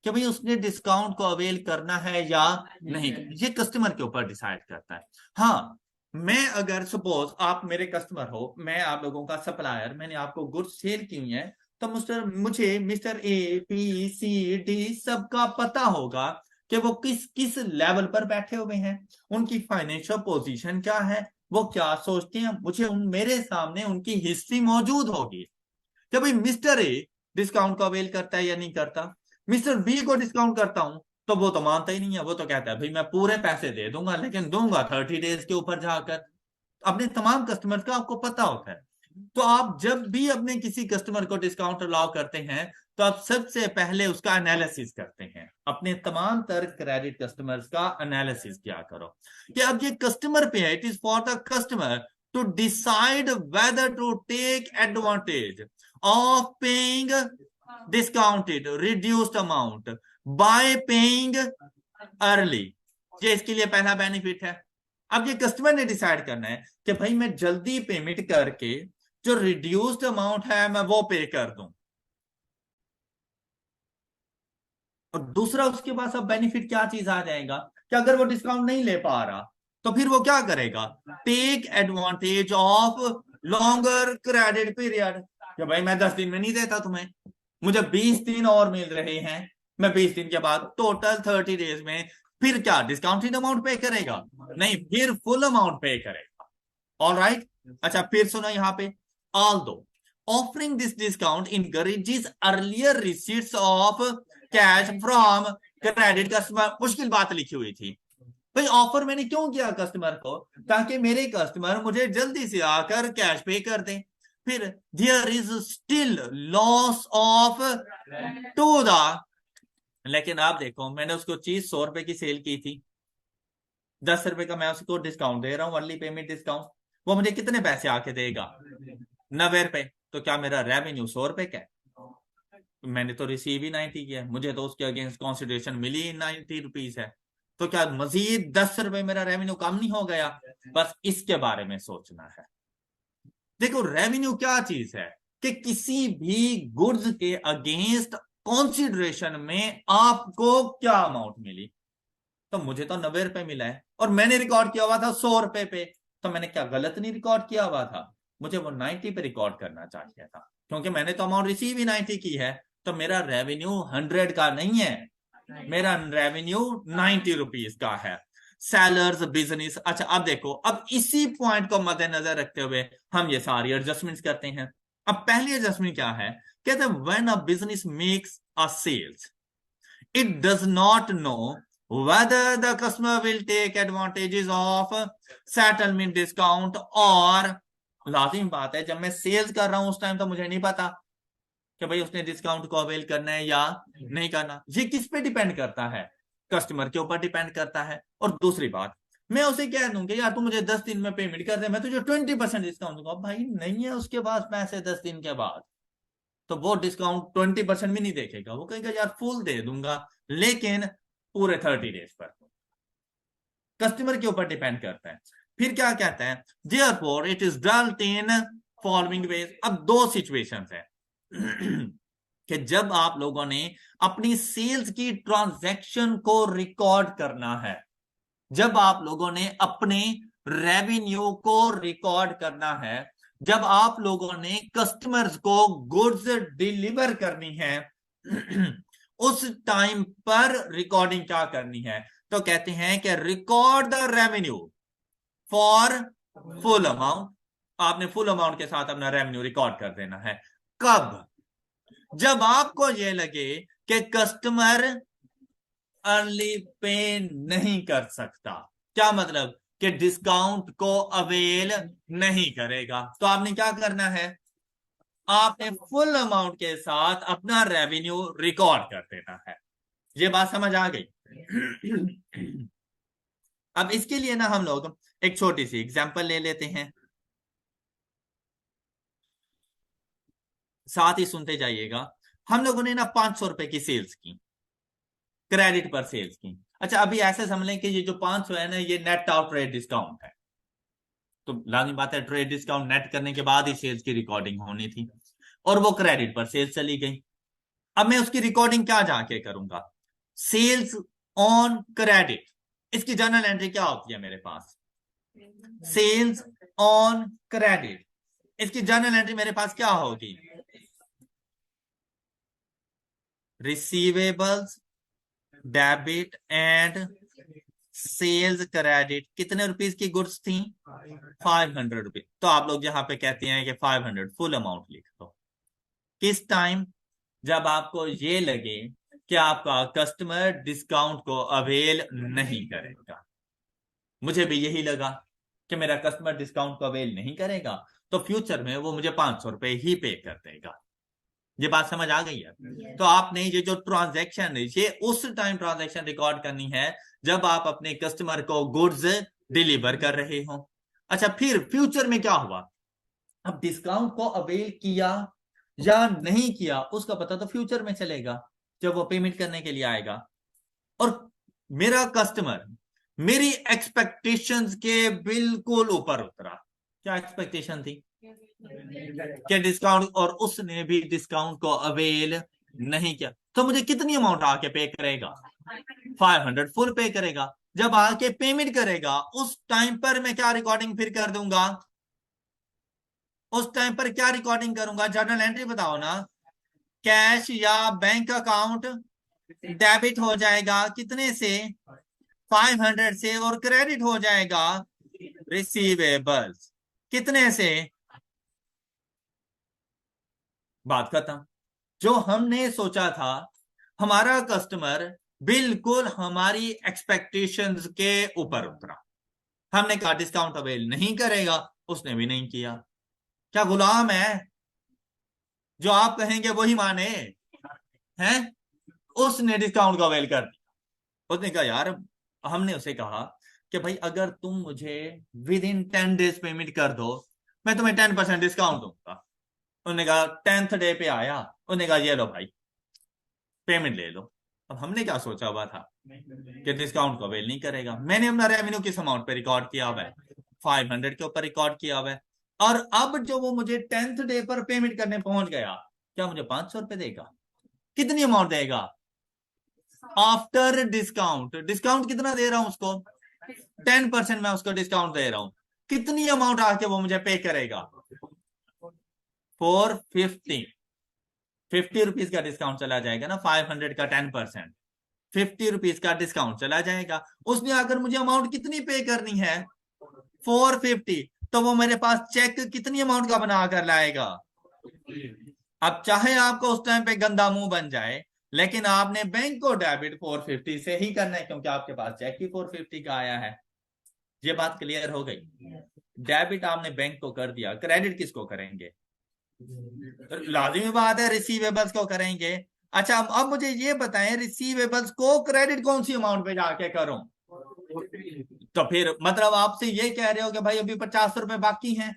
S1: कि भाई उसने डिस्काउंट को अवेल करना है या नहीं, ये कस्टमर के ऊपर डिसाइड करता है। हाँ, मैं अगर सपोज आप मेरे कस्टमर हो, मैं आप लोगों का सप्लायर, मैंने आपको गुड्स सेल की हुई है, तो मुझे mister A B C D सबका पता होगा कि वो किस किस लेवल पर बैठे हुए हैं, उनकी फाइनेंशियल पोजीशन क्या है, वो क्या सोचते हैं, मुझे मेरे सामने उनकी हिस्ट्री मौजूद होगी कि भाई मिस्टर ए डिस्काउंट को अवेल करता है या नहीं करता। मिस्टर बी को डिस्काउंट करता हूं तो वो तो मानता ही नहीं है, वो तो कहता है भाई मैं पूरे पैसे दे दूंगा लेकिन दूंगा 30 days के ऊपर जाकर। अपने तमाम कस्टमर का आपको पता होता है। तो आप जब भी अपने किसी कस्टमर को डिस्काउंट अलाउ करते हैं तो आप सबसे पहले उसका एनालिसिस करते हैं, अपने तमाम तर क्रेडिट कस्टमर्स का एनालिसिस किया करो कि अब ये कस्टमर पे है, it is for the customer to decide whether to take advantage of paying discounted reduced amount by paying early। ये इसके लिए पहला बेनिफिट है। अब ये कस्टमर ने डिसाइड करना है कि भाई मैं जल्दी पेमेंट करके जो रिड्यूस्ड अमाउंट है मैं वो पे कर दूं। और दूसरा उसके पास अब बेनिफिट क्या चीज आ जाएगा कि अगर वो डिस्काउंट नहीं ले पा रहा तो फिर वो क्या करेगा, take advantage of longer credit period कि भाई मैं 10 दिन में नहीं देता तुम्हें, मुझे 20 दिन और मिल रहे हैं, मैं 20 दिन के बाद टोटल 30 days में फिर क्या डिस्काउंटेड अमाउंट पे करेगा, नहीं फिर फुल अमाउंट पे करेगा। ऑल राइट, अच्छा फिर सुनो यहाँ पे, although offering this discount encourages earlier receipts of cash from credit customer. मुश्किल बात लिखी हुई थी भाई, ऑफर मैंने क्यों किया कस्टमर को, ताकि मेरे कस्टमर मुझे जल्दी से आकर कैश पे कर दें। फिर there is still loss of to the, लेकिन आप देखो मैंने उसको चीज 100 रुपए की सेल की थी, 10 रुपए का मैं उसको डिस्काउंट दे रहा हूँ, अर्ली पेमेंट डिस्काउंट, वो मुझे कितने पैसे आके देगा? 90 रुपए। तो क्या मेरा रेवेन्यू 100 रुपए का है? मैंने तो रिसीव ही 90 किया, मुझे तो उसके अगेंस्ट कंसिडरेशन मिली 90 रुपीज है, तो क्या मजीद 10 रुपए मेरा रेवेन्यू कम नहीं हो गया? बस इसके बारे में सोचना है। देखो रेवेन्यू क्या चीज है कि किसी भी गुड्स के अगेंस्ट कंसिडरेशन में आपको क्या अमाउंट मिली। तो मुझे तो 90 रुपए मिला है और मैंने रिकॉर्ड किया हुआ था 100 रुपए पे, तो मैंने क्या गलत नहीं रिकॉर्ड किया हुआ था? मुझे वो 90 पे रिकॉर्ड करना चाहिए था, क्योंकि मैंने तो अमाउंट रिसीव ही 90 की है। तो मेरा रेवेन्यू 100 का नहीं है, मेरा रेवेन्यू 90 रुपीज का है। Sellers business. अच्छा अब देखो, अब इसी पॉइंट को मद्देनजर रखते हुए हम ये सारी एडजस्टमेंट्स करते हैं। अब पहली एडजस्टमेंट क्या है? कहते हैं when a business makes a sales, it does not know whether the customer will take advantages of settlement discount और लाजिम बात है जब मैं सेल्स कर रहा हूं उस टाइम तो मुझे नहीं पता कि भाई उसने डिस्काउंट को अवेल करना है या नहीं करना। ये किस पे डिपेंड करता है? कस्टमर के ऊपर डिपेंड करता है। और दूसरी बात, मैं उसे कह दूंगा यार तू मुझे 10 दिन में पेमेंट कर दे, मैं तुझे 20% डिस्काउंट दूंगा। भाई नहीं है उसके पास पैसे 10 दिन के बाद, तो वो डिस्काउंट 20% भी नहीं देखेगा, वो कहेगा यार फुल दे दूंगा लेकिन पूरे 30 डेज पर। कस्टमर के ऊपर डिपेंड करता है। फिर क्या कहता है? Therefore it is dealt in following veg. अब दो सिचुएशंस है कि जब आप लोगों ने अपनी सेल्स की ट्रांजैक्शन को रिकॉर्ड करना है, जब आप लोगों ने अपने रेवेन्यू को रिकॉर्ड करना है, जब आप लोगों ने कस्टमर्स को गुड्स डिलीवर करनी है उस टाइम पर रिकॉर्डिंग क्या करनी है? तो कहते हैं कि record the revenue for full amount. आपने फुल अमाउंट के साथ अपना रेवेन्यू रिकॉर्ड कर देना है। कब? जब आपको यह लगे कि कस्टमर अर्ली पे नहीं कर सकता। क्या मतलब? कि डिस्काउंट को अवेल नहीं करेगा, तो आपने क्या करना है? आपने फुल अमाउंट के साथ अपना रेवेन्यू रिकॉर्ड कर देना है। ये बात समझ आ गई? अब इसके लिए ना हम लोग एक छोटी सी एग्जांपल ले लेते हैं, साथ ही सुनते जाइएगा। हम लोगों ने ना 500 रुपए की सेल्स की, क्रेडिट पर सेल्स की। अच्छा अभी ऐसे समझ लें कि ये जो 500 है ना ये नेट आउट ट्रेड डिस्काउंट है, तो लाजमी बात है ट्रेड डिस्काउंट नेट करने के बाद ही सेल्स की रिकॉर्डिंग होनी थी, और वो क्रेडिट पर सेल्स चली गई। अब मैं उसकी रिकॉर्डिंग क्या जाके करूंगा? सेल्स ऑन क्रेडिट, इसकी जर्नल एंट्री क्या होती है मेरे पास? सेल्स ऑन क्रेडिट, इसकी जर्नल एंट्री मेरे पास क्या होगी? Receivables debit and sales credit. कितने रुपीस की गुड्स थी? 500 रुपीज। तो आप लोग यहाँ पे कहते हैं कि 500 फुल अमाउंट लिख दो। किस टाइम? जब आपको ये लगे कि आपका कस्टमर डिस्काउंट को अवेल नहीं करेगा। मुझे भी यही लगा कि मेरा कस्टमर डिस्काउंट को अवेल नहीं करेगा, तो फ्यूचर में वो मुझे 500 रुपए ही पे कर देगा। ये बात समझ आ गई है? तो आपने ये जो ट्रांजैक्शन है ये उस टाइम ट्रांजैक्शन रिकॉर्ड करनी है जब आप अपने कस्टमर को गुड्स डिलीवर कर रहे हो। अच्छा फिर फ्यूचर में क्या हुआ? अब डिस्काउंट को अवेल किया या नहीं किया उसका पता तो फ्यूचर में चलेगा जब वो पेमेंट करने के लिए आएगा। और मेरा कस्टमर मेरी एक्सपेक्टेशंस के बिल्कुल ऊपर उतरा। क्या एक्सपेक्टेशन थी? कि डिस्काउंट, और उसने भी डिस्काउंट को अवेल नहीं किया, तो मुझे कितनी अमाउंट आके पे करेगा? 500 फुल पे करेगा। जब आके पेमेंट करेगा उस टाइम पर मैं क्या रिकॉर्डिंग फिर कर दूंगा? उस टाइम पर क्या रिकॉर्डिंग करूंगा? जर्नल एंट्री बताओ ना। कैश या बैंक अकाउंट डेबिट हो जाएगा कितने से? 500 से, और क्रेडिट हो जाएगा रिसीवेबल्स कितने से? बात खत्म। जो हमने सोचा था हमारा कस्टमर बिल्कुल हमारी एक्सपेक्टेशंस के ऊपर उतरा। हमने कहा डिस्काउंट अवेल नहीं करेगा, उसने भी नहीं किया। क्या गुलाम है? जो आप कहेंगे वही माने हैं? उसने डिस्काउंट को अवेल कर दिया। उसने कहा यार, हमने उसे कहा कि भाई अगर तुम मुझे विद इन 10 डेज पेमेंट कर दो, मैं तुम्हें 10% डिस्काउंट दूंगा। उन्होंने कहा 10th डे पे आया, उन्होंने कहा ये लो भाई पेमेंट ले लो। अब हमने क्या सोचा हुआ था कि डिस्काउंट को अवेल नहीं करेगा। मैंने अपना रेवेन्यू किस अमाउंट पे रिकॉर्ड किया हुआ है? 500 के ऊपर रिकॉर्ड किया हुआ है। और अब जो वो मुझे 10th डे पर पेमेंट करने पहुंच गया, क्या मुझे 500 रुपए देगा? कितनी अमाउंट देगा आफ्टर डिस्काउंट? डिस्काउंट कितना दे रहा हूं उसको? 10% मैं उसको डिस्काउंट दे रहा हूं। कितनी अमाउंट आके वो मुझे पे करेगा? 50 रुपीज का डिस्काउंट चला जाएगा ना। 500 का 10%, 50 रुपीज का डिस्काउंट चला जाएगा। उसने अगर मुझे अमाउंट कितनी पे करनी है? 450। तो वो मेरे पास चेक कितनी अमाउंट का बना कर लाएगा? अब चाहे आपको उस टाइम पे गंदा मुंह बन जाए, लेकिन आपने बैंक को डेबिट 450 से ही करना है, क्योंकि आपके पास चेक ही 450 का आया है। ये बात क्लियर हो गई? डेबिट आपने बैंक को कर दिया, क्रेडिट किसको करेंगे? लाजिमी बात है रिसीवेबल्स को करेंगे। अच्छा, अब मुझे ये बताएं, रिसीवेबल्स को क्रेडिट कौन सी अमाउंट पे जाके करूं? तो फिर मतलब आपसे ये कह रहे हो कि भाई अभी 50 रुपए बाकी हैं,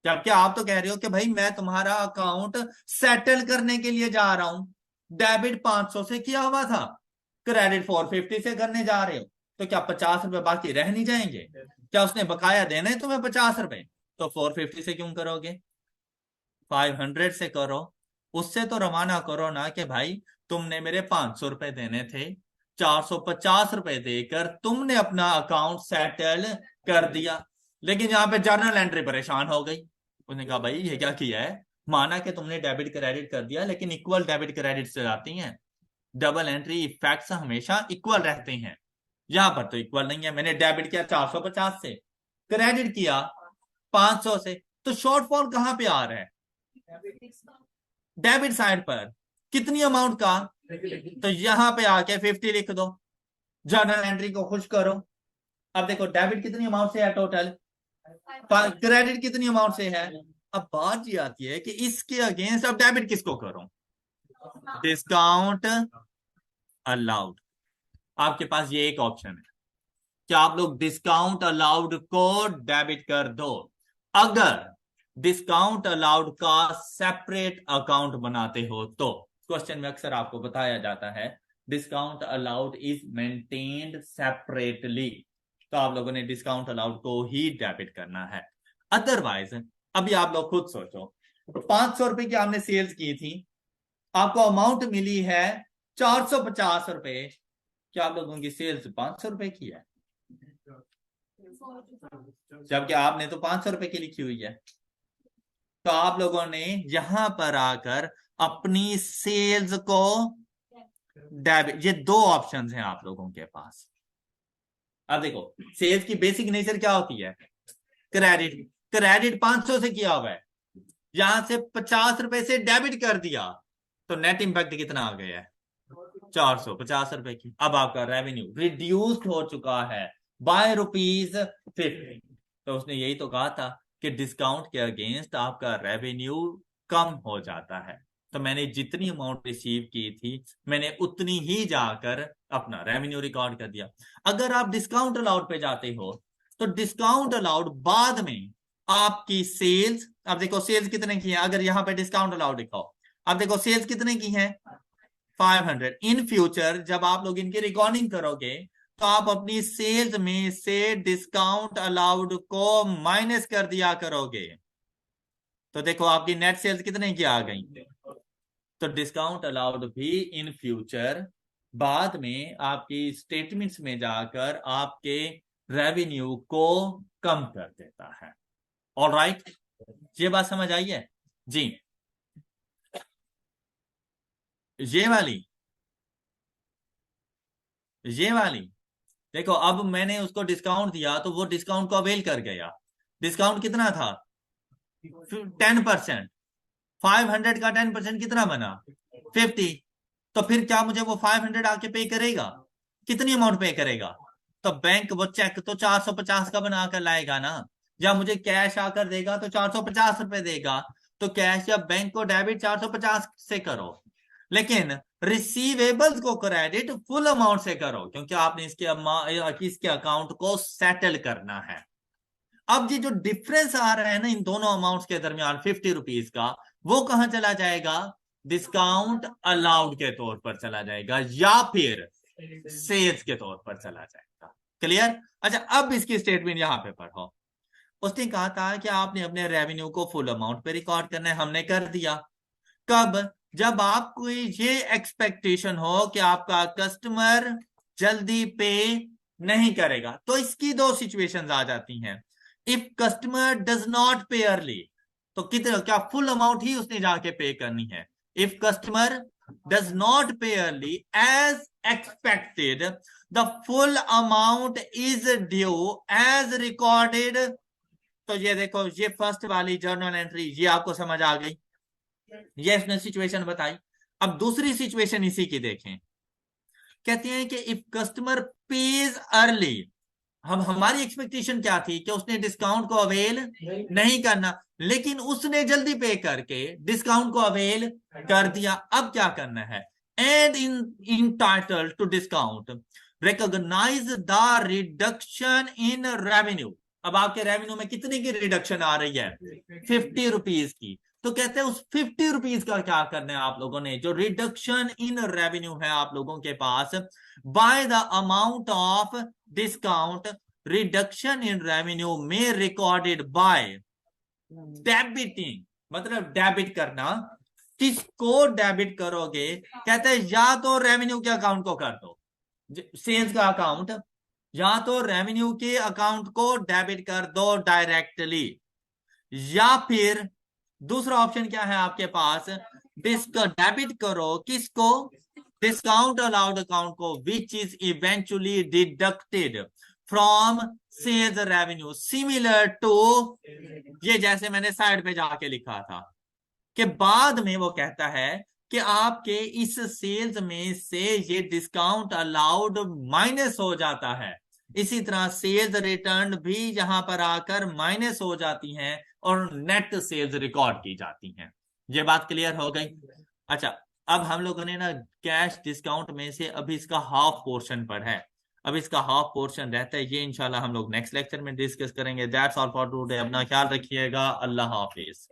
S1: जबकि आप तो कह रहे हो कि भाई मैं तुम्हारा अकाउंट सेटल करने के लिए जा रहा हूं। डेबिट 500 से किया हुआ था, क्रेडिट 450 से करने जा रहे हो, तो क्या 50 रुपए बाकी रह नहीं जाएंगे? क्या उसने बकाया देना है तुम्हें 50 रुपए? तो 450 से क्यों करोगे? 500 से करो। उससे तो रवाना करो ना कि भाई तुमने मेरे 500 रुपए देने थे, 450 रुपए देकर तुमने अपना अकाउंट सेटल कर दिया। लेकिन यहाँ पे जर्नल एंट्री परेशान हो गई। उसने कहा भाई ये क्या किया है? माना कि तुमने डेबिट क्रेडिट कर दिया, लेकिन इक्वल डेबिट क्रेडिट से जाती हैं। डबल एंट्री इफेक्ट्स हमेशा इक्वल रहते हैं। यहां पर तो इक्वल नहीं है। मैंने डेबिट किया 450 से, क्रेडिट किया 500 से, तो शॉर्टफॉल कहां पे आ रहा है? डेबिट साइड पर। कितनी अमाउंट का? तो यहां पे आके 50 लिख दो, जर्नल एंट्री को खुश करो। अब देखो डेबिट कितनी अमाउंट से है टोटल, क्रेडिट कितनी अमाउंट से है। अब बात ये आती है कि इसके अगेंस्ट अब डेबिट किसको करो? Discount allowed. आपके पास ये एक ऑप्शन है कि आप लोग डिस्काउंट अलाउड को डेबिट कर दो। अगर डिस्काउंट अलाउड का सेपरेट अकाउंट बनाते हो तो क्वेश्चन में अक्सर आपको बताया जाता है discount allowed is maintained separately, तो आप लोगों ने डिस्काउंट अलाउड को ही डेबिट करना है। अदरवाइज अभी आप लोग खुद सोचो, 500 रुपए की आपने सेल्स की थी, आपको अमाउंट मिली है 450 रुपए। क्या आप लोगों की सेल्स 500 रुपए की है? जबकि आपने तो 500 रुपए की लिखी हुई है। तो आप लोगों ने यहां पर आकर अपनी सेल्स को डेबिट, ये दो ऑप्शंस हैं आप लोगों के पास। अब देखो सेल्स की बेसिक नेचर क्या होती है? क्रेडिट। क्रेडिट 500 से किया हुआ है, यहां से 50 रुपए से डेबिट कर दिया, तो नेट इंपैक्ट कितना आ गया है? 450 रुपए की। अब आपका रेवेन्यू रिड्यूस्ड हो चुका है बाय ₹50। तो उसने यही तो कहा था कि डिस्काउंट के अगेंस्ट आपका रेवेन्यू कम हो जाता है। तो मैंने जितनी अमाउंट रिसीव की थी, मैंने उतनी ही जाकर अपना रेवेन्यू रिकॉर्ड कर दिया। अगर आप डिस्काउंट अलाउड पे जाते हो, तो डिस्काउंट अलाउड बाद में आपकी सेल्स, अब देखो सेल्स कितने की है, अगर यहां पे डिस्काउंट अलाउड दिखाओ, अब देखो सेल्स कितने की है? 500। इन फ्यूचर जब आप लोग इनकी रिकॉर्डिंग करोगे, तो आप अपनी सेल्स में से डिस्काउंट अलाउड को माइनस कर दिया करोगे। तो देखो आपकी नेट सेल्स कितने की आ गई। तो डिस्काउंट अलाउड भी इन फ्यूचर बाद में आपकी स्टेटमेंट्स में जाकर आपके रेवेन्यू को कम कर देता है। ऑलराइट, ये बात समझ आई है जी? ये वाली देखो, अब मैंने उसको डिस्काउंट दिया तो वो डिस्काउंट को अवेल कर गया। डिस्काउंट कितना था? 10%। 500 का 10% कितना बना? 50। तो फिर क्या मुझे वो 500 आके पे करेगा? कितनी अमाउंट पे करेगा? तो बैंक वो चेक तो 450 का बना कर लाएगा ना। या मुझे कैश आकर देगा तो 450 रुपए देगा, तो कैश या बैंक को डेबिट 450 से करो, लेकिन रिसीवेबल्स को क्रेडिट फुल अमाउंट से करो, क्योंकि आपने इसके अकाउंट को सेटल करना है। अब ये जो डिफरेंस आ रहा है ना इन दोनों अमाउंट्स के दरमियान 50 रुपीज का, वो कहां चला जाएगा? डिस्काउंट अलाउड के तौर पर चला जाएगा या फिर सेल्स के तौर पर चला जाएगा। क्लियर? अच्छा, अब इसकी स्टेटमेंट यहां पे पढ़ो। उसने कहा था कि आपने अपने रेवेन्यू को फुल अमाउंट पे रिकॉर्ड करना है, हमने कर दिया। कब? जब आपको ये एक्सपेक्टेशन हो कि आपका कस्टमर जल्दी पे नहीं करेगा, तो इसकी दो सिचुएशंस आ जाती हैं। If customer does not pay early, तो कितना, क्या फुल अमाउंट ही उसने जाके पे करनी है? If customer does not pay early as expected, the full amount is due as recorded. तो ये देखो, ये फर्स्ट वाली जर्नल एंट्री ये आपको समझ आ गई, ये इसने सिचुएशन बताई। अब दूसरी सिचुएशन इसी की देखें। कहते हैं कि इफ कस्टमर पेज अर्ली, हम हमारी एक्सपेक्टेशन क्या थी कि उसने डिस्काउंट को अवेल नहीं करना, लेकिन उसने जल्दी पे करके डिस्काउंट को अवेल कर दिया। अब क्या करना है? And entitled to discount recognize the reduction in revenue. अब आपके रेवेन्यू में कितने की रिडक्शन आ रही है? 50 रुपीज की। तो कहते हैं उस 50 रुपीज का क्या करना है आप लोगों ने? जो रिडक्शन इन रेवेन्यू है आप लोगों के पास, by the amount of discount reduction in revenue में रिकॉर्डेड बाय डेबिटिंग, मतलब डेबिट करना। किसको डेबिट करोगे? कहते हैं या तो रेवेन्यू के अकाउंट को कर दो, सेल्स का अकाउंट, या तो रेवेन्यू के अकाउंट को डेबिट कर दो डायरेक्टली, या फिर दूसरा ऑप्शन क्या है आपके पास? डेबिट करो किसको? डिस्काउंट अलाउड अकाउंट को, which is eventually deducted from sales revenue, similar to ये जैसे मैंने साइड पे जाके लिखा था कि बाद में वो कहता है कि आपके इस सेल्स में से ये डिस्काउंट अलाउड माइनस हो जाता है, इसी तरह सेल्स रिटर्न भी यहां पर आकर माइनस हो जाती हैं और नेट सेल्स रिकॉर्ड की जाती हैं। ये बात क्लियर हो गई? अच्छा, अब हम लोगों ने ना कैश डिस्काउंट में से अभी इसका हाफ पोर्शन पढ़ा है, अब इसका हाफ पोर्शन रहता है, ये इंशाल्लाह हम लोग नेक्स्ट लेक्चर में डिस्कस करेंगे। That's all for today. अपना ख्याल रखिएगा। अल्लाह हाफिज।